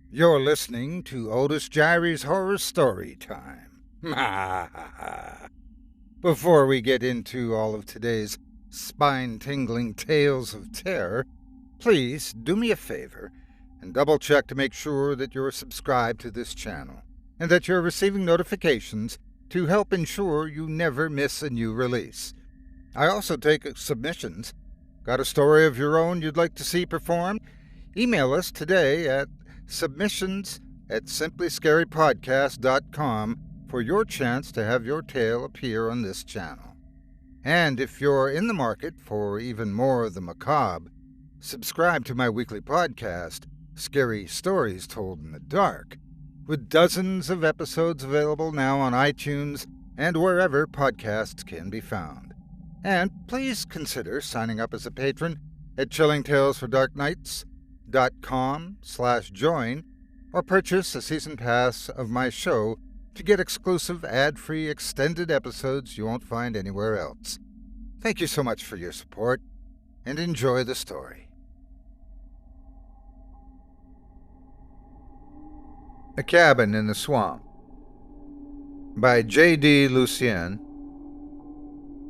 You're listening to Otis Jiry's Horror Storytime. Before we get into all of today's spine-tingling tales of terror, please do me a favor and double-check to make sure that you're subscribed to this channel and that you're receiving notifications to help ensure you never miss a new release. I also take submissions. Got a story of your own you'd like to see performed? Email us today at submissions@simplyscarypodcast.com for your chance to have your tale appear on this channel. And if you're in the market for even more of the macabre, subscribe to my weekly podcast, Scary Stories Told in the Dark, with dozens of episodes available now on iTunes and wherever podcasts can be found. And please consider signing up as a patron at chillingtalesfordarknights.com/join or purchase a season pass of my show to get exclusive ad-free extended episodes you won't find anywhere else. Thank you so much for your support and enjoy the story. A Cabin in the Swamp by J.D. Lucien,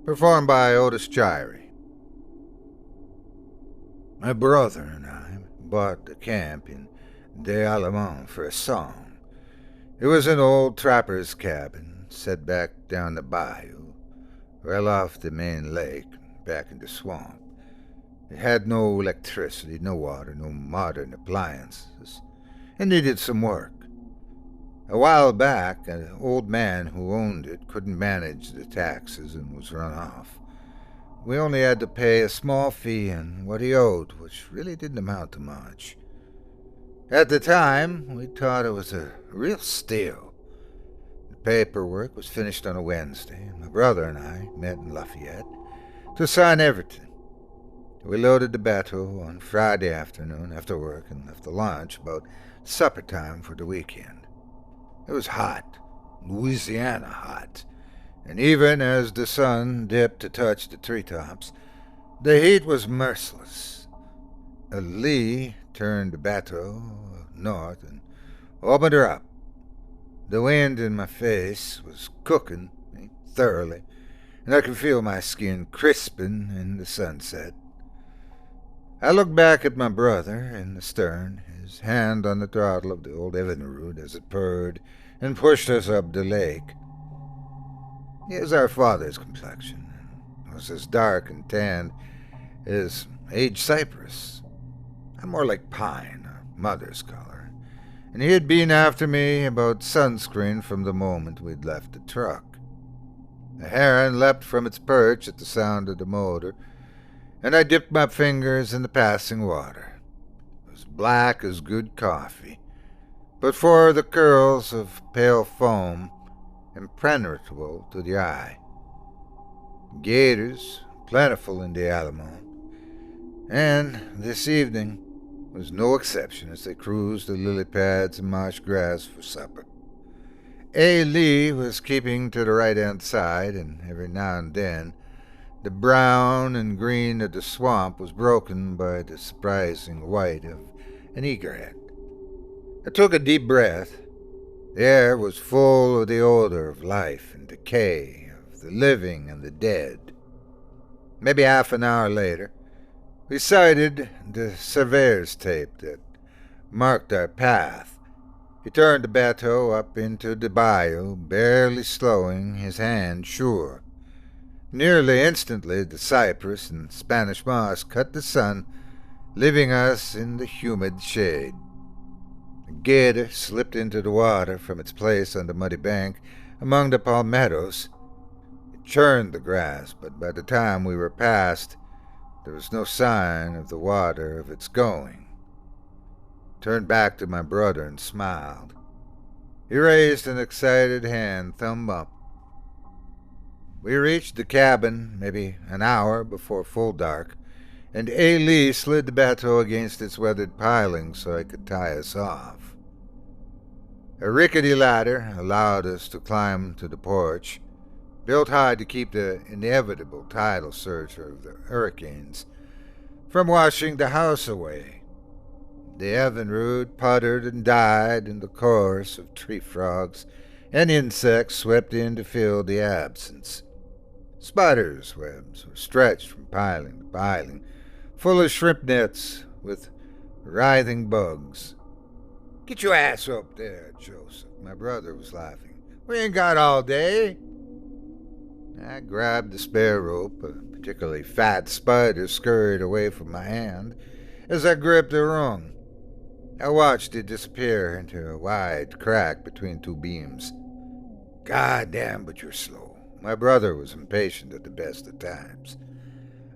performed by Otis Jiry. My brother and I bought the camp in Des Allemands for a song. It was an old trapper's cabin set back down the bayou, well off the main lake, back in the swamp. It had no electricity, no water, no modern appliances, and needed some work. A while back, an old man who owned it couldn't manage the taxes and was run off. We only had to pay a small fee and what he owed, which really didn't amount to much. At the time, we thought it was a real steal. The paperwork was finished on a Wednesday, and my brother and I met in Lafayette to sign everything. We loaded the bateau on Friday afternoon after work and left the launch about supper time for the weekend. It was hot, Louisiana hot, and even as the sun dipped to touch the treetops, the heat was merciless. A lee turned the bateau north and opened her up. The wind in my face was cooking me thoroughly, and I could feel my skin crisping in the sunset. I looked back at my brother in the stern, his hand on the throttle of the old Evinrude as it purred and pushed us up the lake. He was our father's complexion, and was as dark and tanned as aged cypress. I'm more like pine, our mother's color, and he had been after me about sunscreen from the moment we'd left the truck. The heron leapt from its perch at the sound of the motor, and I dipped my fingers in the passing water. It was black as good coffee, but for the curls of pale foam, impenetrable to the eye. Gators, plentiful in the Alamo, and this evening was no exception as they cruised the lily pads and marsh grass for supper. A. Lee was keeping to the right-hand side, and every now and then the brown and green of the swamp was broken by the surprising white of an egret. I took a deep breath. The air was full of the odor of life and decay, of the living and the dead. Maybe half an hour later, we sighted the surveyor's tape that marked our path. He turned the bateau up into the bayou, barely slowing his hand sure. Nearly instantly, the cypress and Spanish moss cut the sun, leaving us in the humid shade. A gator slipped into the water from its place on the muddy bank among the palmettos. It churned the grass, but by the time we were past, there was no sign of the water of its going. I turned back to my brother and smiled. He raised an excited hand, thumb up. We reached the cabin maybe an hour before full dark, and A. Lee slid the bateau against its weathered piling so I could tie us off. A rickety ladder allowed us to climb to the porch, built high to keep the inevitable tidal surge of the hurricanes from washing the house away. The Evinrude puttered and died in the chorus of tree frogs, and insects swept in to fill the absence. Spiders' webs were stretched from piling to piling, full of shrimp nets with writhing bugs. "Get your ass up there, Joseph," my brother was laughing. "We ain't got all day." I grabbed the spare rope. A particularly fat spider scurried away from my hand as I gripped the rung. I watched it disappear into a wide crack between two beams. "God damn, but you're slow." My brother was impatient at the best of times.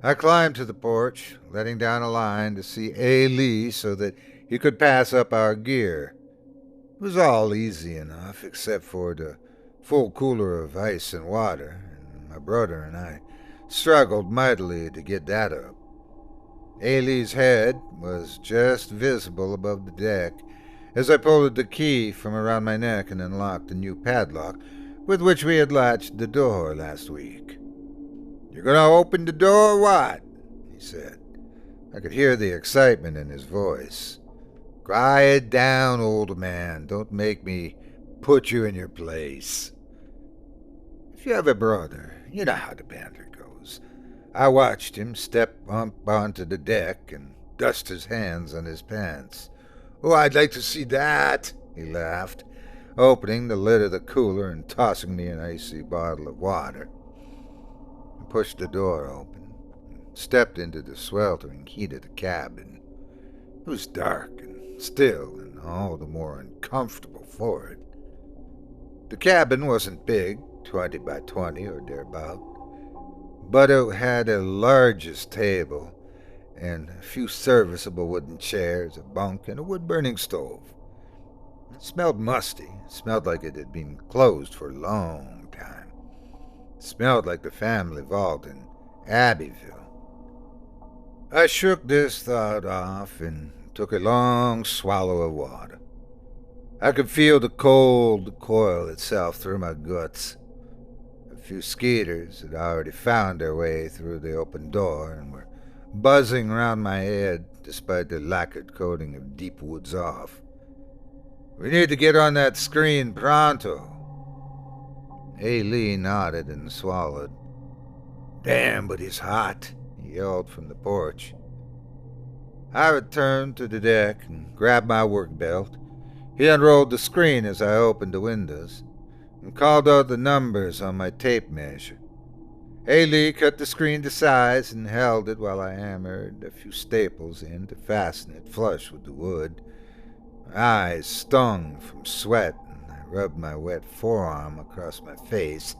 I climbed to the porch, letting down a line to see A. Lee so that he could pass up our gear. It was all easy enough, except for the full cooler of ice and water, and my brother and I struggled mightily to get that up. Ailey's head was just visible above the deck as I pulled the key from around my neck and unlocked the new padlock with which we had latched the door last week. "You gonna open the door or what?" he said. I could hear the excitement in his voice. "Quiet down, old man. Don't make me put you in your place." If you have a brother, you know how the banter goes. I watched him step up onto the deck and dust his hands on his pants. "Oh, I'd like to see that," he laughed, opening the lid of the cooler and tossing me an icy bottle of water. I pushed the door open and stepped into the sweltering heat of the cabin. It was dark and still and all the more uncomfortable for it. The cabin wasn't big, 20 by 20 or thereabout, but it had a largest table and a few serviceable wooden chairs, a bunk, and a wood-burning stove. It smelled musty. It smelled like it had been closed for a long time. It smelled like the family vault in Abbeville. I shook this thought off and took a long swallow of water. I could feel the cold coil itself through my guts. A few skeeters had already found their way through the open door and were buzzing round my head despite the lacquered coating of deep woods off. "We need to get on that screen pronto." A. Lee nodded and swallowed. "Damn, but it's hot," he yelled from the porch. I returned to the deck and grabbed my work belt. He unrolled the screen as I opened the windows and called out the numbers on my tape measure. Haley cut the screen to size and held it while I hammered a few staples in to fasten it flush with the wood. My eyes stung from sweat, and I rubbed my wet forearm across my face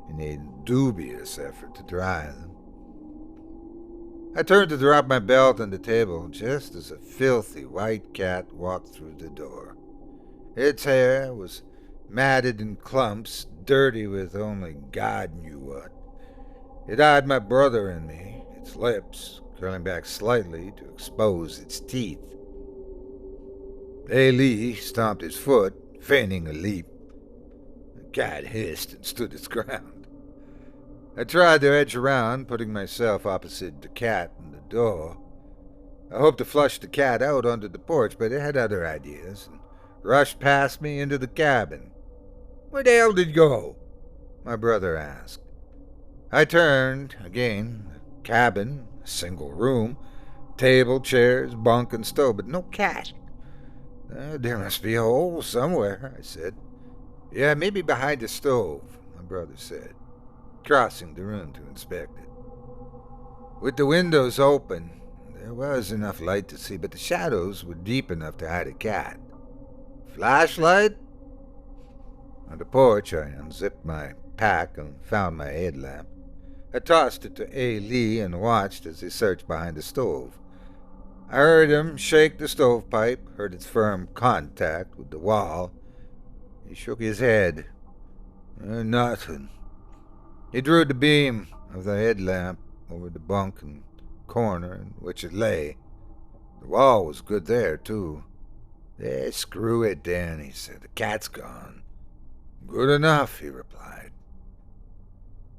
in a dubious effort to dry them. I turned to drop my belt on the table just as a filthy white cat walked through the door. Its hair was matted in clumps, dirty with only God knew what. It eyed my brother and me, its lips curling back slightly to expose its teeth. A. Lee stomped his foot, feigning a leap. The cat hissed and stood its ground. I tried to edge around, putting myself opposite the cat and the door. I hoped to flush the cat out onto the porch, but it had other ideas and rushed past me into the cabin. "Where the hell did you go?" my brother asked. I turned. Again, the cabin, a single room, table, chairs, bunk, and stove, but no cat. "There must be a hole somewhere," I said. "Yeah, maybe behind the stove," my brother said, crossing the room to inspect it. With the windows open, there was enough light to see, but the shadows were deep enough to hide a cat. "Flashlight?" On the porch, I unzipped my pack and found my headlamp. I tossed it to A. Lee and watched as he searched behind the stove. I heard him shake the stovepipe, heard its firm contact with the wall. He shook his head. Nothing. He drew the beam of the headlamp over the bunk and corner in which it lay. The wall was good there, too. Screw it then," he said. "The cat's gone." "Good enough," he replied.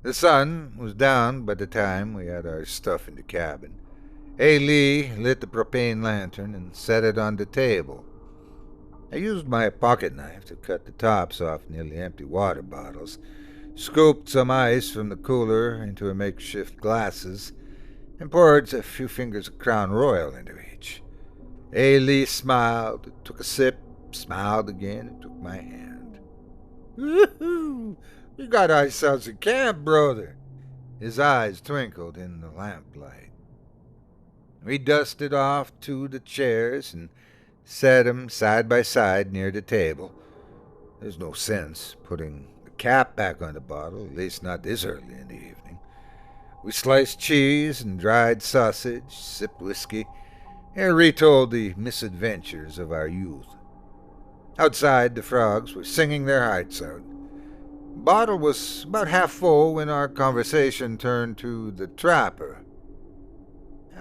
The sun was down by the time we had our stuff in the cabin. A. Lee lit the propane lantern and set it on the table. I used my pocket knife to cut the tops off nearly empty water bottles, scooped some ice from the cooler into a makeshift glasses, and poured a few fingers of Crown Royal into each. A. Lee smiled, took a sip, smiled again, and took my hand. "Woo-hoo! We got ourselves a camp, brother." His eyes twinkled in the lamplight. We dusted off two of the chairs and set 'em side by side near the table. There's no sense putting the cap back on the bottle, at least not this early in the evening. We sliced cheese and dried sausage, sipped whiskey, and retold the misadventures of our youth. Outside, the frogs were singing their hearts out. The bottle was about half full when our conversation turned to the trapper.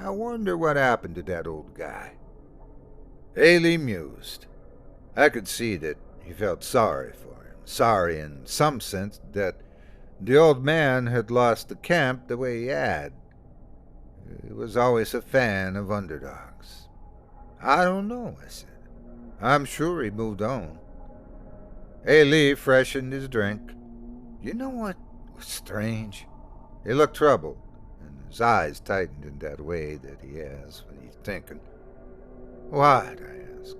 "I wonder what happened to that old guy." Haley mused. I could see that he felt sorry for him, sorry in some sense that the old man had lost the camp the way he had. He was always a fan of underdogs. "I don't know," I said. "I'm sure he moved on." Haley freshened his drink. "You know what was strange?" He looked troubled, and his eyes tightened in that way that he has when he's thinking. "What?" I asked.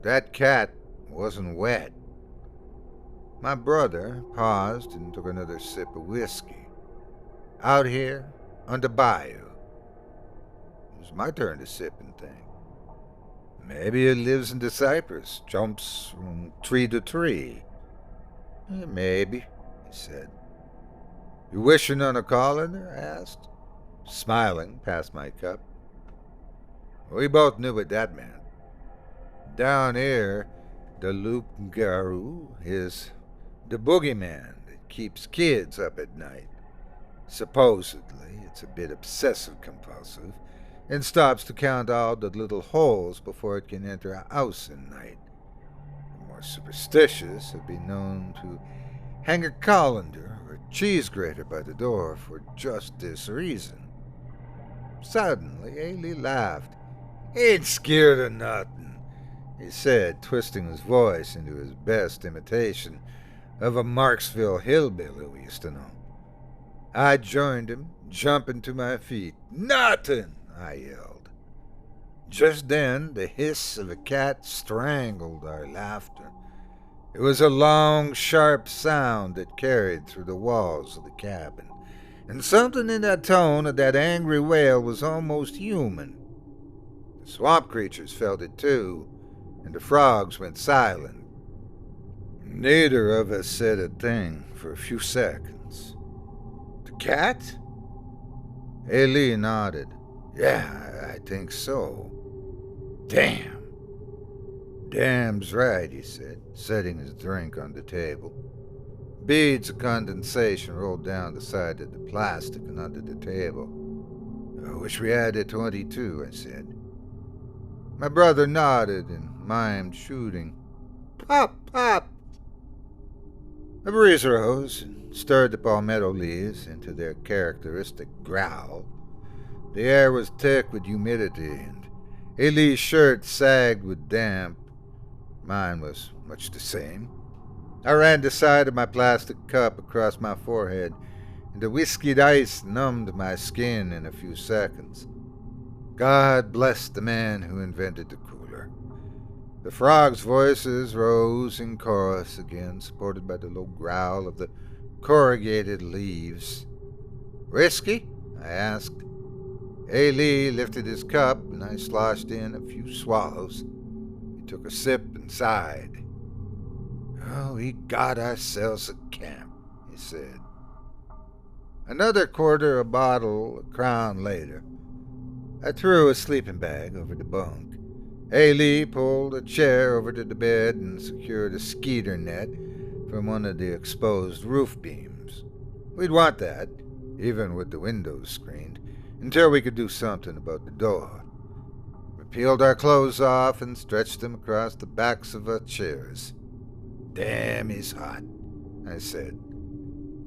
"That cat wasn't wet." My brother paused and took another sip of whiskey. "Out here, on the bayou." It was my turn to sip and think. "Maybe it lives in the cypress, jumps from tree to tree." "Maybe," he said. "You wishing on a colander?" I asked, smiling past my cup. We both knew what that meant. Down here, the loup-garou is the boogeyman that keeps kids up at night. Supposedly, it's a bit obsessive-compulsive and stops to count all the little holes before it can enter a house at night. The more superstitious have been known to hang a colander or cheese grater by the door for just this reason. Suddenly, Ailey laughed. "Ain't scared of nothing," he said, twisting his voice into his best imitation of a Marksville hillbilly we used to know. I joined him, jumping to my feet. "Nothing!" I yelled. Just then, the hiss of a cat strangled our laughter. It was a long, sharp sound that carried through the walls of the cabin, and something in that tone of that angry wail was almost human. The swamp creatures felt it too, and the frogs went silent. Neither of us said a thing for a few seconds. "The cat?" Ailey nodded. "Yeah, I think so." "Damn." "Damn's right," he said, setting his drink on the table. Beads of condensation rolled down the side of the plastic and under the table. "I wish we had a .22, I said. My brother nodded and mimed shooting. "Pop, pop." A breeze rose and stirred the palmetto leaves into their characteristic growl. The air was thick with humidity, and Ailey's shirt sagged with damp. Mine was much the same. I ran the side of my plastic cup across my forehead, and the whiskeyed ice numbed my skin in a few seconds. God bless the man who invented the cooler. The frogs' voices rose in chorus again, supported by the low growl of the corrugated leaves. "Whiskey?" I asked. Ailey lifted his cup, and I sloshed in a few swallows. He took a sip and sighed. "Oh, we got ourselves a camp," he said. Another quarter of a bottle of Crown later, I threw a sleeping bag over the bunk. Ailey pulled a chair over to the bed and secured a skeeter net from one of the exposed roof beams. We'd want that, even with the windows screened, until we could do something about the door. We peeled our clothes off and stretched them across the backs of our chairs. "Damn, he's hot," I said.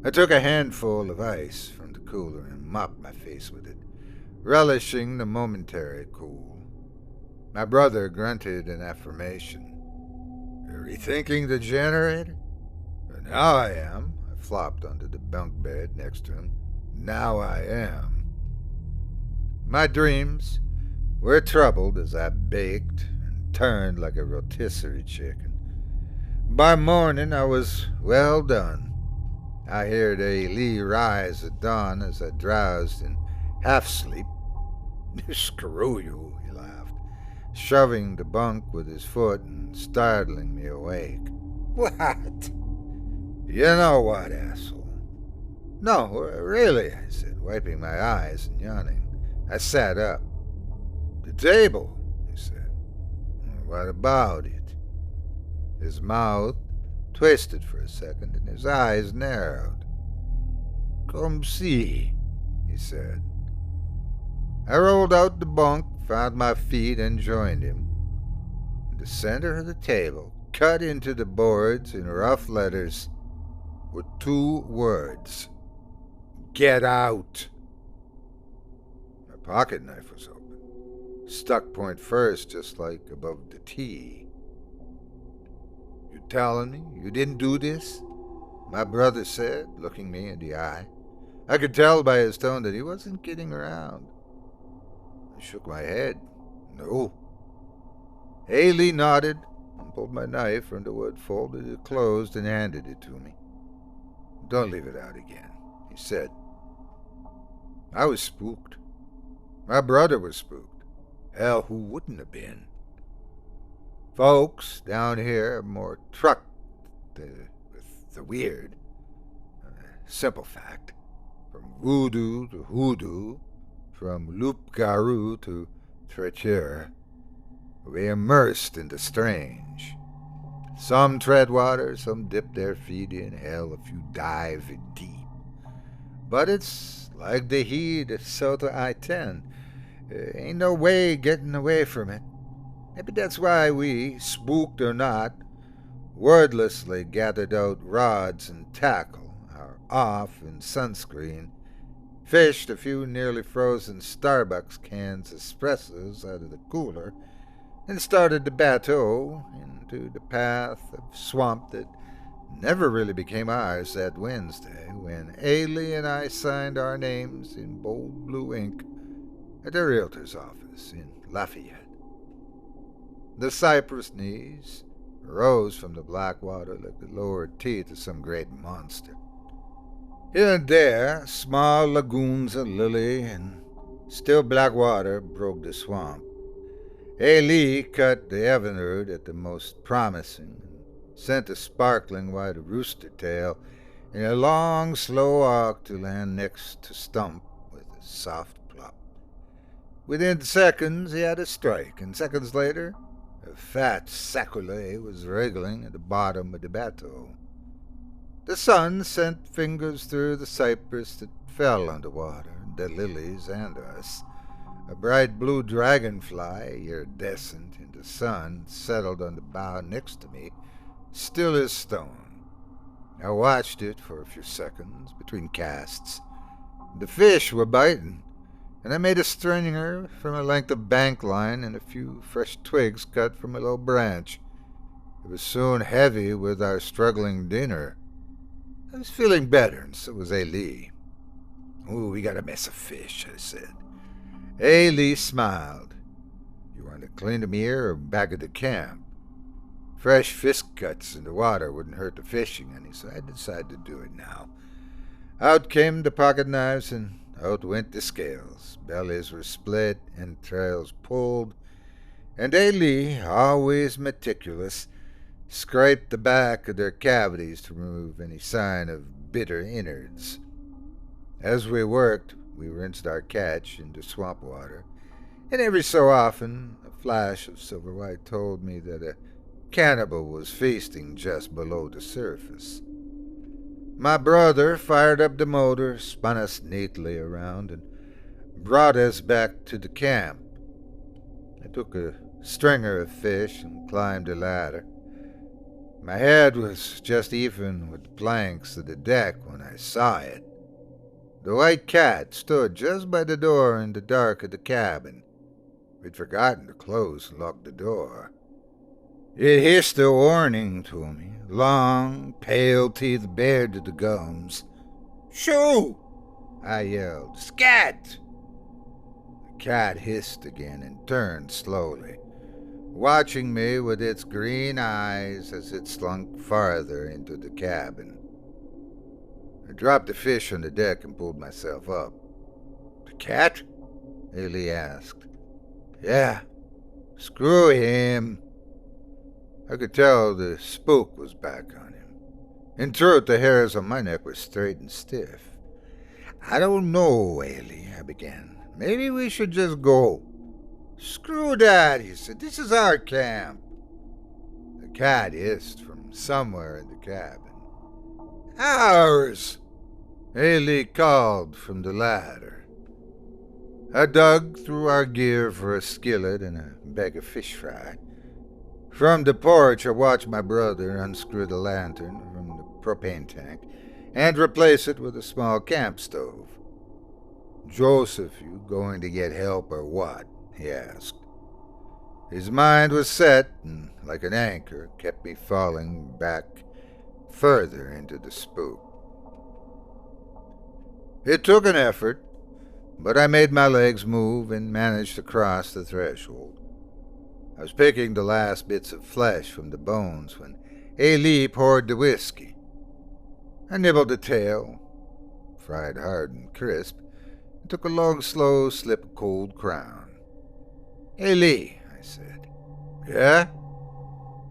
I took a handful of ice from the cooler and mopped my face with it, relishing the momentary cool. My brother grunted in affirmation. "You're rethinking the generator?" "Now I am." I flopped onto the bunk bed next to him. "Now I am." My dreams were troubled as I baked and turned like a rotisserie chicken. By morning I was well done. I heard A. Lee rise at dawn as I drowsed in half-sleep. "Screw you," he laughed, shoving the bunk with his foot and startling me awake. "What?" "You know what, asshole." "No, really," I said, wiping my eyes and yawning. I sat up. "The table," he said. "What about it?" His mouth twisted for a second and his eyes narrowed. "Come see," he said. I rolled out the bunk, found my feet, and joined him. In the center of the table, cut into the boards in rough letters, were 2 words. "Get out." My pocket knife was open, stuck point first, just like above the T. "You telling me you didn't do this?" my brother said, looking me in the eye. I could tell by his tone that he wasn't kidding around. I shook my head. "No." Haley nodded and pulled my knife from the wood, folded it closed, and handed it to me. "Don't leave it out again," he said. I was spooked. My brother was spooked. Hell, who wouldn't have been? Folks down here are more trucked with the weird. Simple fact. From voodoo to hoodoo, from loup-garou to traiteur, we immersed in the strange. Some tread water, some dip their feet in hell, a few dive in deep. But it's like the heat south of I-10. Ain't no way getting away from it. Maybe that's why we, spooked or not, wordlessly gathered out rods and tackle, our off and sunscreen, fished a few nearly frozen Starbucks cans espressos out of the cooler, and started the bateau into the path of swamp that never really became ours that Wednesday when Ailey and I signed our names in bold blue ink at the realtor's office in Lafayette. The cypress knees rose from the black water like the lower teeth of some great monster. Here and there, small lagoons of lily and still black water broke the swamp. Ailey cut the evinrude at the most promising and sent a sparkling white rooster tail in a long, slow arc to land next to Stump with a soft plop. Within seconds he had a strike, and seconds later a fat sacoulé was wriggling at the bottom of the bateau. The sun sent fingers through the cypress that fell on the water, the lilies, and us. A bright blue dragonfly, iridescent in the sun, settled on the bough next to me, still as stone. I watched it for a few seconds between casts. The fish were biting, and I made a stringer from a length of bank line and a few fresh twigs cut from a low branch. It was soon heavy with our struggling dinner. I was feeling better, and so was Ailey. "Ooh, we got a mess of fish," I said. Ailey smiled. "You want to clean them here or back at the camp?" Fresh fish cuts in the water wouldn't hurt the fishing any, so I decided to do it now. Out came the pocket knives, and out went the scales. Bellies were split, entrails pulled, and Ailey, always meticulous, scraped the back of their cavities to remove any sign of bitter innards. As we worked, we rinsed our catch into swamp water, and every so often a flash of silver white told me that a cannibal was feasting just below the surface. My brother fired up the motor, spun us neatly around, and brought us back to the camp. I took a stringer of fish and climbed the ladder. My head was just even with the planks of the deck when I saw it. The white cat stood just by the door in the dark of the cabin. We'd forgotten to close and lock the door. It hissed a warning to me, long, pale teeth bared to the gums. "Shoo!" I yelled. "Scat!" The cat hissed again and turned slowly, watching me with its green eyes as it slunk farther into the cabin. I dropped the fish on the deck and pulled myself up. "The cat?" Ailey asked. "Yeah, screw him." I could tell the spook was back on him. In truth, the hairs on my neck were straight and stiff. "I don't know, Ailey," I began. "Maybe we should just go." "Screw that," he said. "This is our camp." The cat hissed from somewhere in the cabin. "Ours!" Ailey called from the ladder. I dug through our gear for a skillet and a bag of fish fry. From the porch, I watched my brother unscrew the lantern from the propane tank and replace it with a small camp stove. "Joseph, you going to get help or what?" he asked. His mind was set and, like an anchor, kept me falling back further into the spook. It took an effort, but I made my legs move and managed to cross the threshold. I was picking the last bits of flesh from the bones when Ailey poured the whiskey. I nibbled the tail, fried hard and crisp, and took a long, slow slip of cold crown. "Ailey," I said. "Yeah?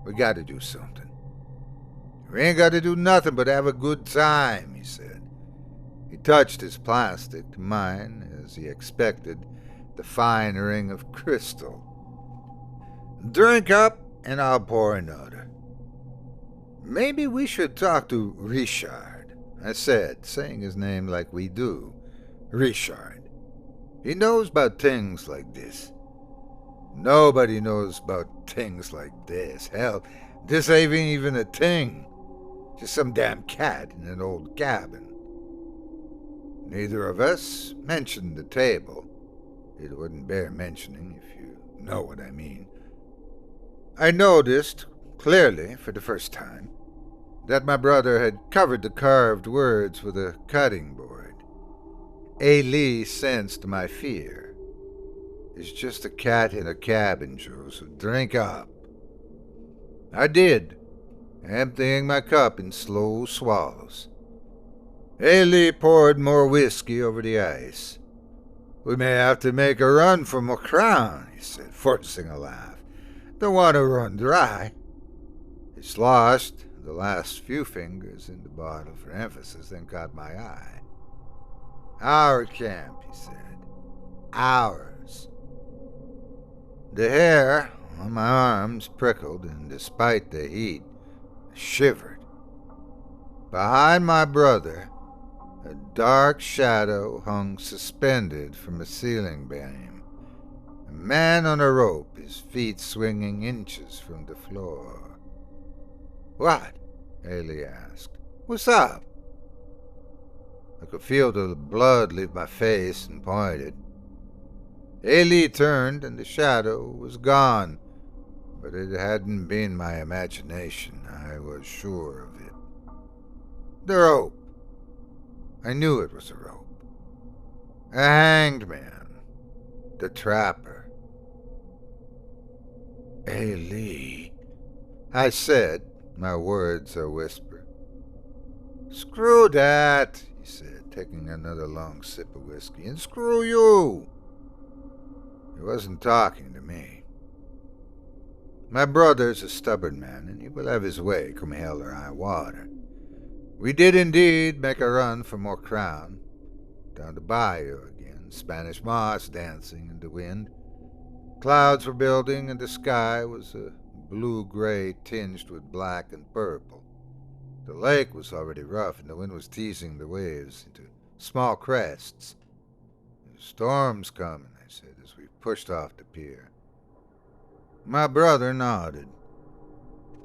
We gotta do something." "We ain't gotta do nothing but have a good time," he said. He touched his plastic to mine, as he expected, the fine ring of crystal. "Drink up, and I'll pour another." "Maybe we should talk to Richard," I said, saying his name like we do. "Richard. He knows about things like this." "Nobody knows about things like this. Hell, this ain't even a thing. Just some damn cat in an old cabin." Neither of us mentioned the table. It wouldn't bear mentioning, if you know what I mean. I noticed, clearly for the first time, that my brother had covered the carved words with a cutting board. Ailey sensed my fear. "It's just a cat in a cabin, Joseph. Drink up." I did, emptying my cup in slow swallows. Ailey poured more whiskey over the ice. "We may have to make a run for more crown," he said, forcing a laugh. "Don't want to run dry." He sloshed the last few fingers in the bottle for emphasis, then caught my eye. "Our camp," he said. "Ours." The hair on my arms prickled, and despite the heat, I shivered. Behind my brother, a dark shadow hung suspended from a ceiling beam. A man on a rope, his feet swinging inches from the floor. "What?" Ailey asked. "What's up?" I could feel the blood leave my face and pointed. Ailey turned and the shadow was gone, but it hadn't been my imagination. I was sure of it. The rope. I knew it was a rope. A hanged man. The trapper. "Ailey," I said, my words a whisper. "Screw that," he said, taking another long sip of whiskey. "And screw you." He wasn't talking to me. My brother's a stubborn man, and he will have his way, come hell or high water. We did indeed make a run for more crown. Down the bayou again, Spanish moss dancing in the wind. Clouds were building, and the sky was a blue-gray tinged with black and purple. The lake was already rough, and the wind was teasing the waves into small crests. "The storm's coming," I said, as we pushed off the pier. My brother nodded.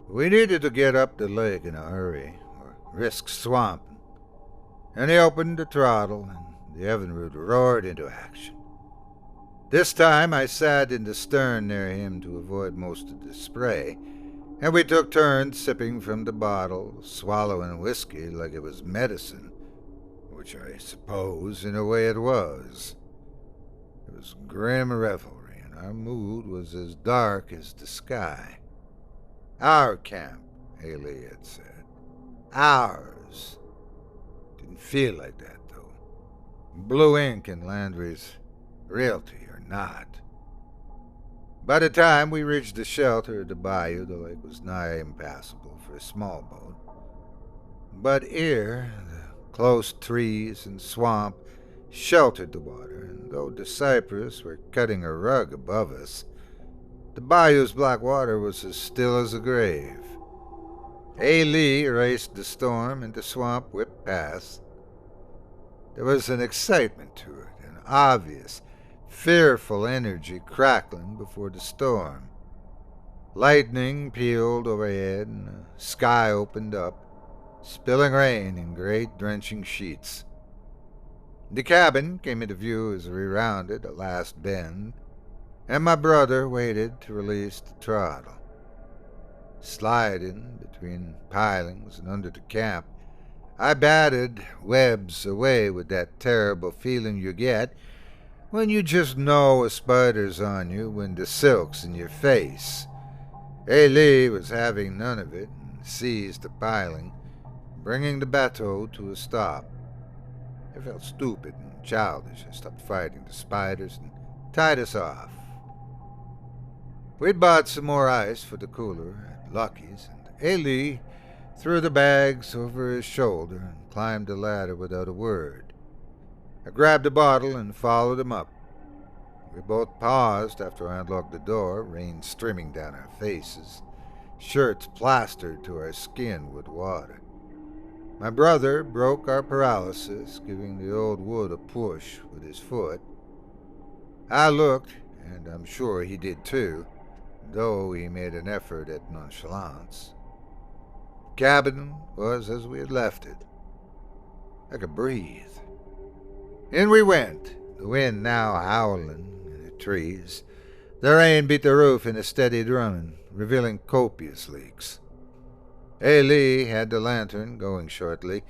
We needed to get up the lake in a hurry, or risk swamping, and he opened the throttle and the Evinrude roared into action. This time I sat in the stern near him to avoid most of the spray, and we took turns sipping from the bottle, swallowing whiskey like it was medicine, which I suppose in a way it was. It was grim revelry, and our mood was as dark as the sky. Our camp, Haley had said. Ours. Didn't feel like that, though. Blue ink in Landry's realty or not. By the time we reached the shelter of the bayou, the lake was nigh impassable for a small boat. But here, the close trees and swamp sheltered the water, and though the cypress were cutting a rug above us, the bayou's black water was as still as a grave. A. Lee raced the storm, and the swamp whipped past. There was an excitement to it, an obvious, fearful energy crackling before the storm. Lightning pealed overhead, and the sky opened up, spilling rain in great drenching sheets. The cabin came into view as we rounded a last bend, and my brother waited to release the throttle. Sliding between pilings and under the camp, I batted webs away with that terrible feeling you get when you just know a spider's on you when the silk's in your face. A. Lee was having none of it and seized the piling, bringing the bateau to a stop. I felt stupid and childish. I stopped fighting the spiders and tied us off. We'd bought some more ice for the cooler at Lucky's, and A. Lee threw the bags over his shoulder and climbed the ladder without a word. I grabbed a bottle and followed him up. We both paused after I unlocked the door, rain streaming down our faces, shirts plastered to our skin with water. My brother broke our paralysis, giving the old wood a push with his foot. I looked, and I'm sure he did too, though he made an effort at nonchalance. The cabin was as we had left it. I could breathe. In we went, the wind now howling in the trees. The rain beat the roof in a steady drumming, revealing copious leaks. A. Lee had the lantern going shortly.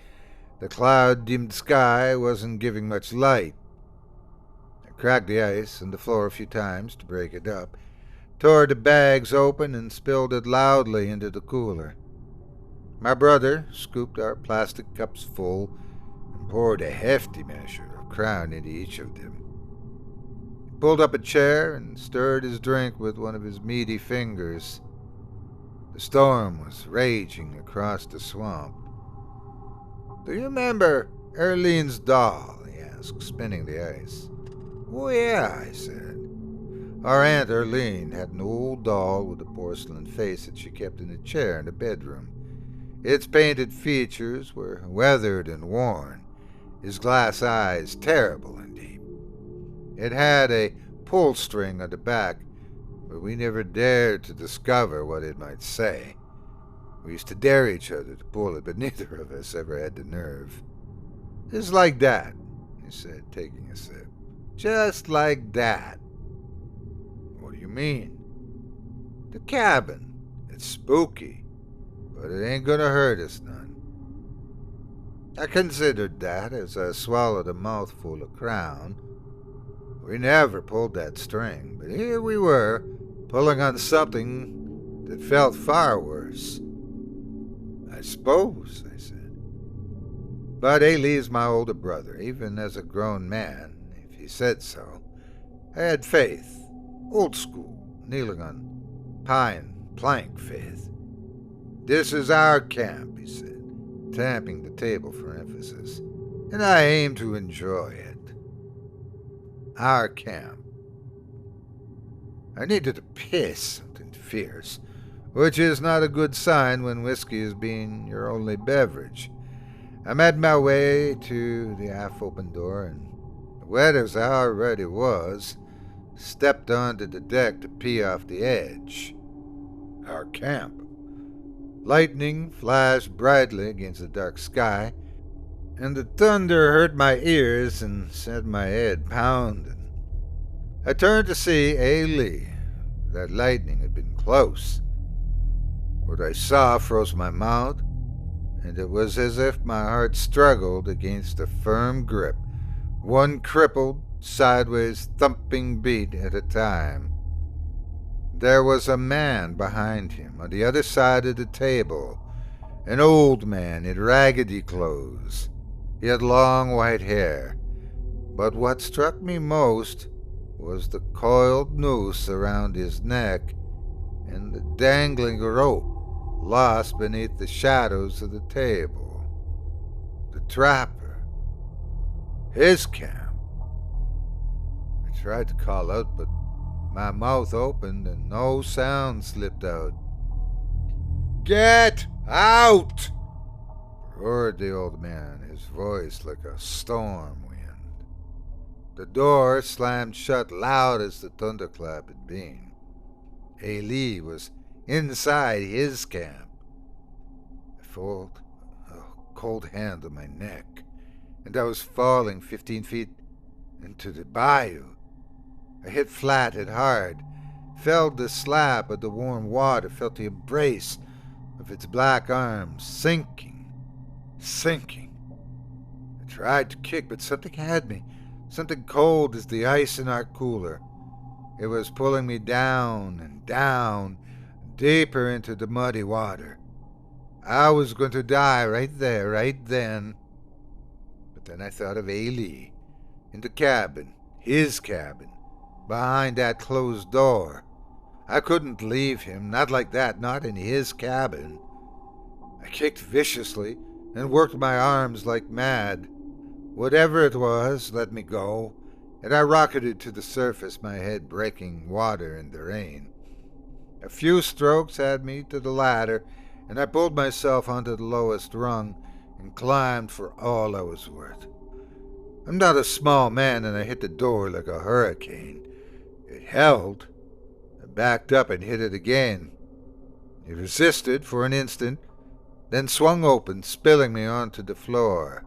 The cloud-dimmed sky wasn't giving much light. I cracked the ice on the floor a few times to break it up, tore the bags open and spilled it loudly into the cooler. My brother scooped our plastic cups full and poured a hefty measure of Crown into each of them. He pulled up a chair and stirred his drink with one of his meaty fingers. The storm was raging across the swamp. "Do you remember Erlene's doll?" he asked, spinning the ice. "Oh, yeah," I said. Our Aunt Erlene had an old doll with a porcelain face that she kept in a chair in the bedroom. Its painted features were weathered and worn, his glass eyes terrible and deep. It had a pull string on the back, but we never dared to discover what it might say. We used to dare each other to pull it, but neither of us ever had the nerve. "Just like that," he said, taking a sip. "Just like that." "What do you mean?" "The cabin. It's spooky, but it ain't gonna hurt us none." I considered that as I swallowed a mouthful of Crown. We never pulled that string, but here we were, pulling on something that felt far worse. "I suppose," I said. But A. Lee's my older brother, even as a grown man, if he said so. I had faith, old school, kneeling on pine plank faith. "This is our camp," he said, tapping the table for emphasis, "and I aim to enjoy it. Our camp." I needed to piss something fierce, which is not a good sign when whiskey is being your only beverage. I made my way to the half-open door, and, wet as I already was, stepped onto the deck to pee off the edge. Our camp. Lightning flashed brightly against the dark sky, and the thunder hurt my ears and sent my head pounding. I turned to see Lee. That lightning had been close. What I saw froze my mouth, and it was as if my heart struggled against a firm grip, one crippled, sideways thumping beat at a time. There was a man behind him on the other side of the table, an old man in raggedy clothes. He had long white hair, but what struck me most was the coiled noose around his neck and the dangling rope lost beneath the shadows of the table. The trapper. His camp. I tried to call out, but my mouth opened and no sound slipped out. "Get out!" roared the old man, his voice like a storm wind. The door slammed shut loud as the thunderclap had been. Lee was inside his camp. I felt a cold hand on my neck, and I was falling 15 feet into the bayou. I hit flat and hard, felt the slap of the warm water, felt the embrace of its black arms, sinking. I tried to kick, but something had me, something cold as the ice in our cooler. It was pulling me down and down, deeper into the muddy water. I was going to die right there, right then. But then I thought of Lee, in the cabin, his cabin, behind that closed door. I couldn't leave him, not like that, not in his cabin. I kicked viciously and worked my arms like mad. Whatever it was let me go, and I rocketed to the surface, my head breaking water in the rain. A few strokes had me to the ladder, and I pulled myself onto the lowest rung and climbed for all I was worth. I'm not a small man, and I hit the door like a hurricane. It held. I backed up and hit it again. It resisted for an instant, then swung open, spilling me onto the floor.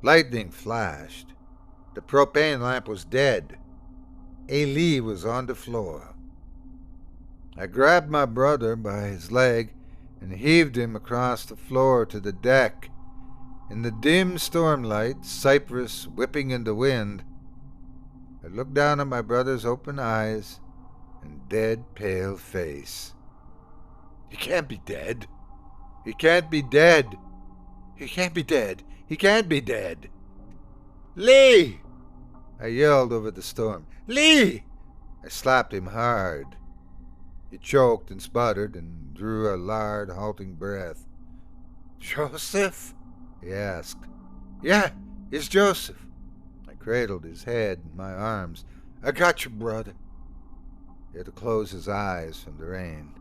Lightning flashed. The propane lamp was dead. Lee was on the floor. I grabbed my brother by his leg and heaved him across the floor to the deck. In the dim stormlight, cypress whipping in the wind, I looked down at my brother's open eyes and dead pale face. "He can't be dead. He can't be dead. He can't be dead. He can't be dead." "Lee!" I yelled over the storm. "Lee!" I slapped him hard. He choked and sputtered and drew a loud, halting breath. "Joseph?" he asked. "Yeah, it's Joseph." I cradled his head in my arms. "I got your brother." He had to close his eyes from the rain.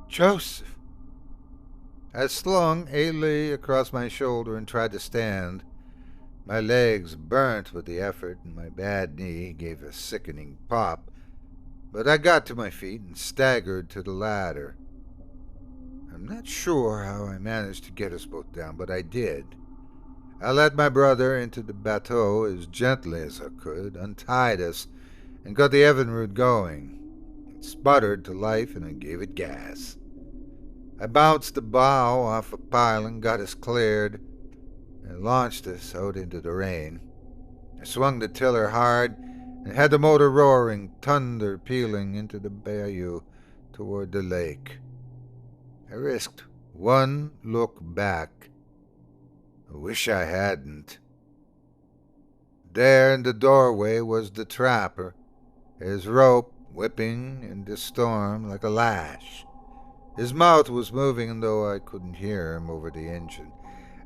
"Joseph." I slung Lee across my shoulder and tried to stand. My legs burnt with the effort, and my bad knee gave a sickening pop, but I got to my feet and staggered to the ladder. I'm not sure how I managed to get us both down, but I did. I led my brother into the bateau as gently as I could, untied us, and got the Evinrude going. It sputtered to life, and I gave it gas. I bounced the bow off a pile and got us cleared, and launched us out into the rain. I swung the tiller hard and had the motor roaring, thunder pealing into the bayou toward the lake. I risked one look back. I wish I hadn't. There in the doorway was the trapper, his rope whipping in the storm like a lash. His mouth was moving, though I couldn't hear him over the engine.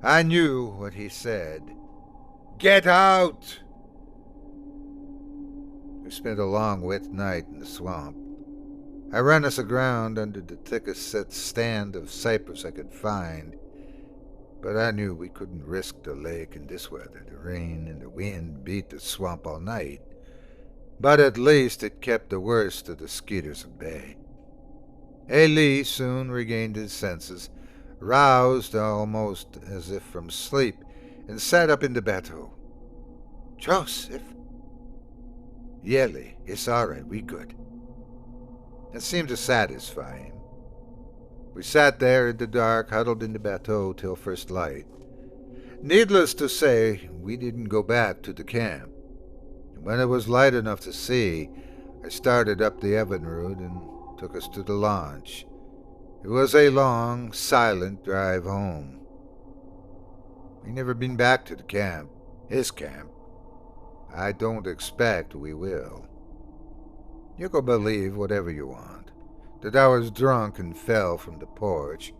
I knew what he said. "Get out!" We spent a long wet night in the swamp. I ran us aground under the thickest set stand of cypress I could find, but I knew we couldn't risk the lake in this weather. The rain and the wind beat the swamp all night, but at least it kept the worst of the skeeters at bay. Lee soon regained his senses, roused almost as if from sleep, and sat up in the bateau. "Joseph?" "Yelly, it's all right, we good." It seemed to satisfy him. We sat there in the dark, huddled in the bateau till first light. Needless to say, we didn't go back to the camp. When it was light enough to see, I started up the Evinrude and took us to the launch. It was a long, silent drive home. We never been back to the camp, his camp. I don't expect we will. You can believe whatever you want, that I was drunk and fell from the porch,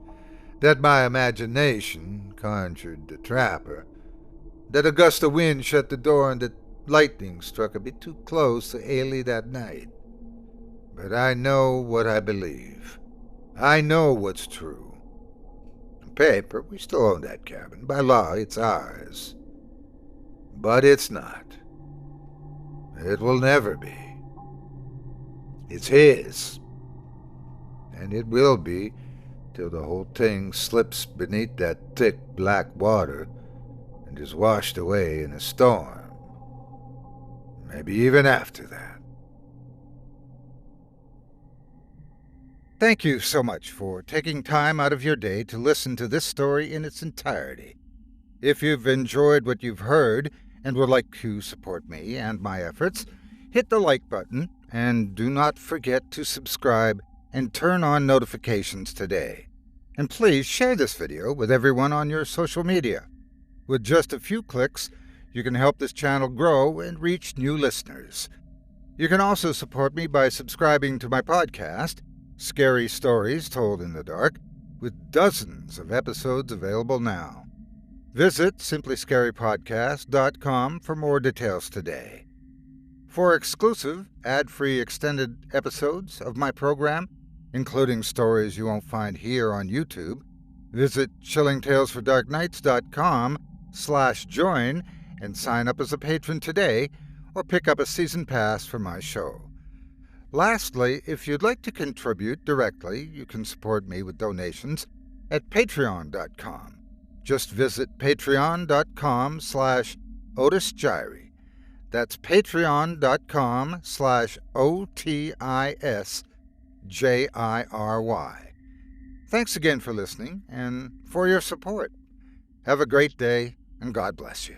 that my imagination conjured the trapper, that a gust of wind shut the door and that lightning struck a bit too close to Ailey that night. But I know what I believe. I know what's true. On paper, we still own that cabin. By law, it's ours. But it's not. It will never be. It's his. And it will be till the whole thing slips beneath that thick black water and is washed away in a storm. Maybe even after that. Thank you so much for taking time out of your day to listen to this story in its entirety. If you've enjoyed what you've heard and would like to support me and my efforts, hit the like button and do not forget to subscribe and turn on notifications today. And please share this video with everyone on your social media. With just a few clicks, you can help this channel grow and reach new listeners. You can also support me by subscribing to my podcast, Scary Stories Told in the Dark, with dozens of episodes available now. Visit simplyscarypodcast.com for more details today. For exclusive, ad-free extended episodes of my program, including stories you won't find here on YouTube, visit chillingtalesfordarknights.com/join and sign up as a patron today, or pick up a season pass for my show. Lastly, if you'd like to contribute directly, you can support me with donations at patreon.com. Just visit patreon.com/Otis Jiry. That's patreon.com/OTISJIRY. Thanks again for listening and for your support. Have a great day, and God bless you.